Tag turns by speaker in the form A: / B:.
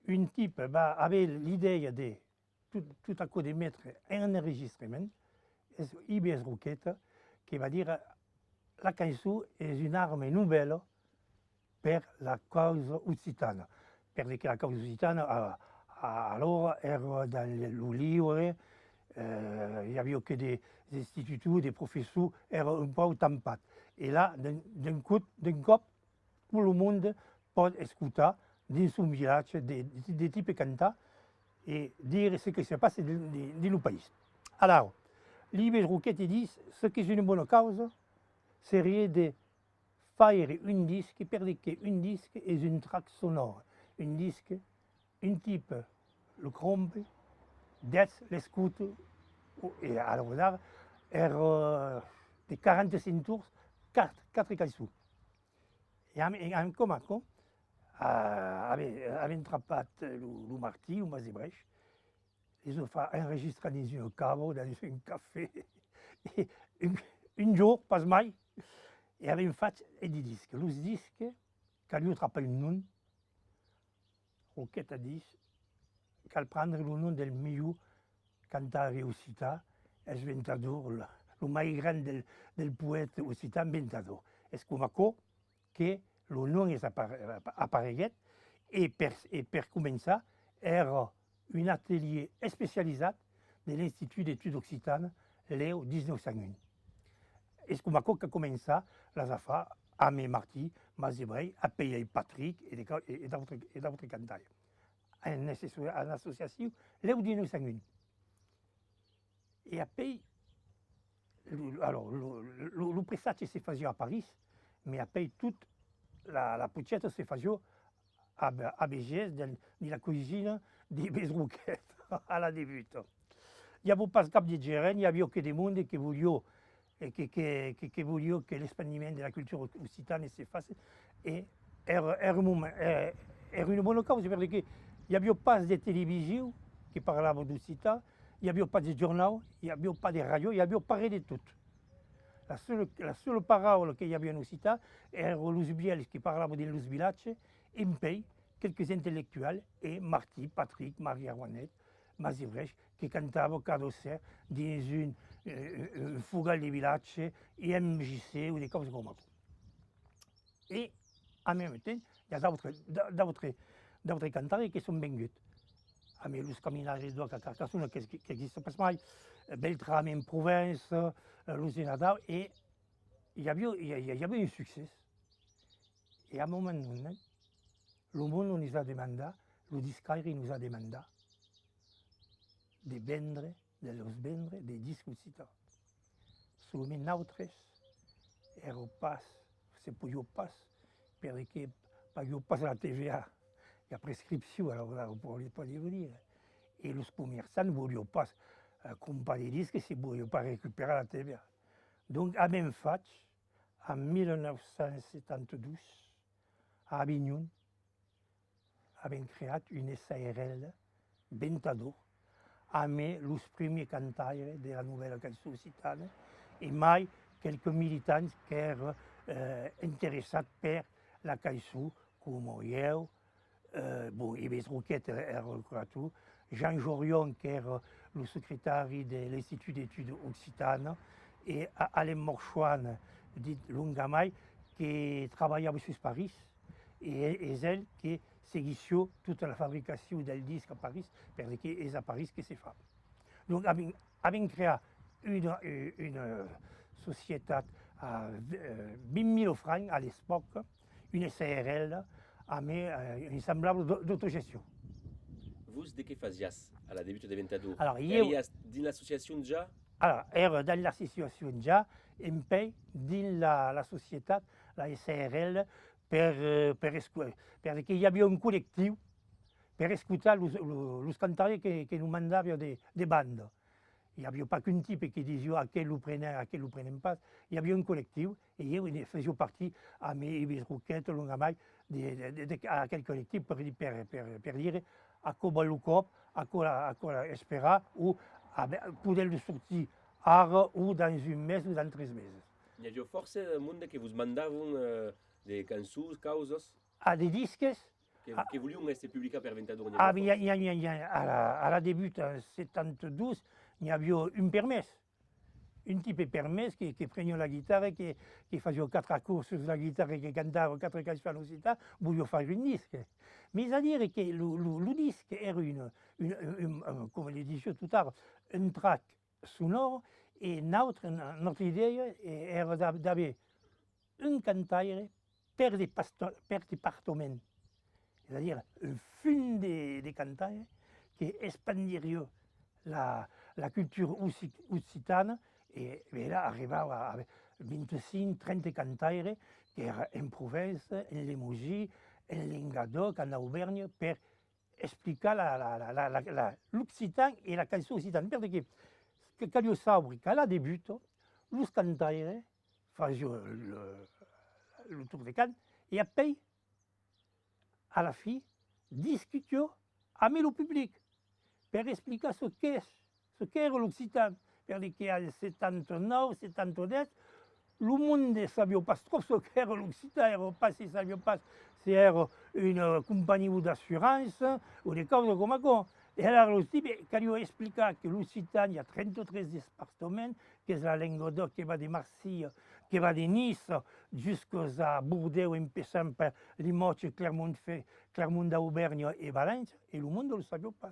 A: un type avait l'idée de tout à coup de mettre un enregistrement, IBS Rocket, qui va dire la cançó est une arme nouvelle per la cause occitana, perché la causa occitana allora era dans le livre, il n'y avait que des instituts, des professeurs, era un peu tampat. Et là, d'un cop, tout le monde peut écouter dans son village des types cantar et dire ce qui se passe dans le pays. Alors, l'Ibes Rouquette dit ce qui est une bonne cause serait de faire un disque, perché un disque est une track sonore. Un disque, un type le crompe, des l'écoute, et alors là, de 45 tours, 4 cançons. Et en commun, avec trappat le martí, le Mazebrech, ils ont fait enregistrer dans un cave, dans un café. Et un jour, pas mai, et avem fait des disques. Les disques, que lui trappait un nom, Roquette a dit, cal prendre le nom del millor cantare occità, sventador, le mai grand del poète occità inventador. És com aquò que el nom és apareguet i per començar era un atelier especialitzat de l'Institut d'Etudes Occitanes l'eu 1901. És com aquò que comença les afars amb Martí, Mazebrei, a Pellei Patrick et d'autres cantaires. En associació l'eu 1901. Et après, alors, le pressage se faisait à Paris, mais après toute la pochette se faisait à Bégès, dans la cuisine des Besrouquettes, à la débute. Il n'y avait pas cap de gérant, il n'y avait que des mondes qui voulaient que l'expandiment de la culture occitane se fasse. Et era une bonne cause, parce qu'il n'y avait pas de télévision qui parlait d'Occitan, il n'y avait pas de journal, il n'y avait pas de radio, il n'y avait pas rien de tout. La seule parole qu'il y avait en Occitan era les biels qui parlaient dans les villages, et puis quelques intellectuels, et Martí, Patrick, Marie-Antoinette, Mazebrech, qui cantaient cadeau-serre dans une fuga de village, et MJC ou des choses comme ça. Et en même temps, il y a d'autres cantants qui sont venus. A mi los caminares d'oc a Carcassonne, que n'existe pas mai, Beltrame en Provence, los de Nadal, et il y avait un succès. Et à un moment donné, le monde nous a demandé, le disquaire nous a demandé de vendre des disques occitans. Seulement nosaltres érem pas, se podia pas, perquè pagueu pas la TVA. Il y a prescription, alors là, on ne pourrait pas y venir. Et les commerçants ne voulaient pas comprar des disques si ne voulaient pas récupérer la TVA. Donc, à même fait, en 1972, à Avignon, avons créé une SARL Ventador, amb les premiers cantaires de la nouvelle cançó occitana, et mai quelques militants qui étaient intéressés per la cançó, com jo, Ibes Roquette era el tout, Jean Jorion, qui era le secrétaire de l'Institut d'Études Occitanes, et Alain Morchouane, dit Longamay, qui travaillait sur Paris, et elle qui seguissait toute la fabrication del disque à Paris, parce que c'est à Paris que c'est fait. Donc, avons créé une société à 20 000 francs à l'époque, une SARL, avec un semblable d'autogestion.
B: Vous, de què fazies à la début de Ventador?
A: Alors,
B: Erias dins l'associació ja?
A: Alors, era dans l'association ja, en puis dans la société, la SARL, parce qu'il y avait un collectif pour écouter les cantaires qui nous mandaient des bandes. Il n'y avait pas qu'un type qui disait à quel nous prenait, à quel nous prenait pas. Il y avait un collectif et je faisais partie à mes Ibes Roquette, Longamay, à quel collectif pour dire à quoi le cop, à quoi espérer, ou poder le sortir ara ou dans un mes ou dans 3 mesos.
B: Hi havia força de monde que vos mandaven des cançons, causes?
A: À des disques,
B: che vogliamo essere pubblicati per 22
A: Ah, mais à la début, en 72, il y avait une permesse. Un type permesse qui prenait la guitare, qui faisait 4 accords sur la guitare, qui cantava 4 canzoni en occitano, voulait faire un disque. Mais à dire que le disque era comme le disais tout à l'heure, un track sonore, et notre idée era d'avoir un cantaire per département. C'est-à-dire un fond de cantaires qui expandirait la culture occitane. Et là, arrivava a 25-30 cantaires qui étaient en Provence, en Limousin, en Languedoc, en Auvergne, per explicar l'occitan et la cançó occitane. Perché quand io sauri qu'à début, los cantaires faisaient le tour de cant, et après, à la fin, discutió avec le public per explicar ce qu'era l'occitan. Perché al 79, 70, le monde ne savait pas trop ce qu'era l'occitan, ne savait pas si era une compagnie d'assurance ou des coses comme ça. Et alors, le type, quand il a expliqué que l'occitan, il y a 33 départements, que c'est la Languedoc qui va de Marseille, qui va de Nice jusqu'à Bordeaux, en passant par Limoges, Clermont-d'Auvergne et Valence, et le monde ne le savait pas.